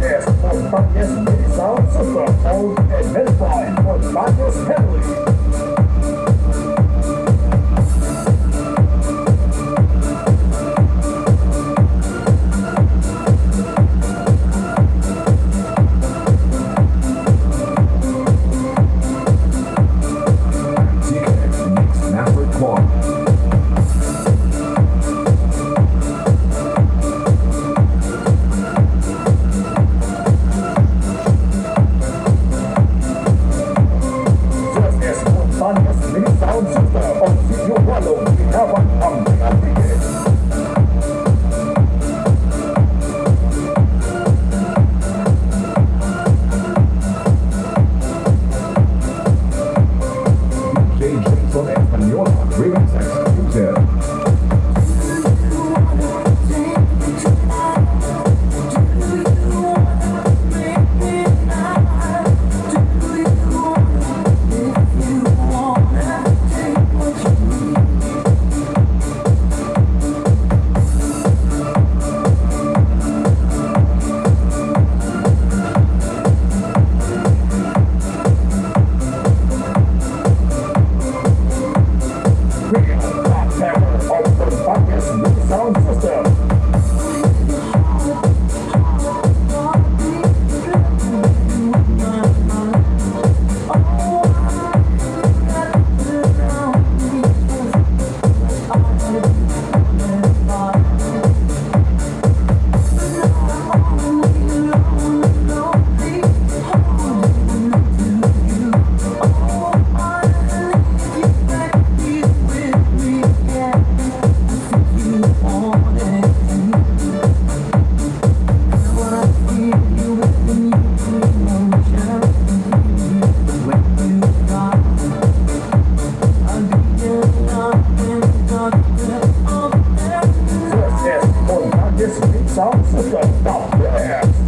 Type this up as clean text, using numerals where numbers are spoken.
is Montañas Mini Sound System, owned and managed by Montañas Family. TK Mix Maverick One. Montañas Mini Sound System on sitio Wallow, Ginawan ang pinapigil. DJ Jason Española, Remix Exclusive. Sound system. This is Montañas Mini Sound System.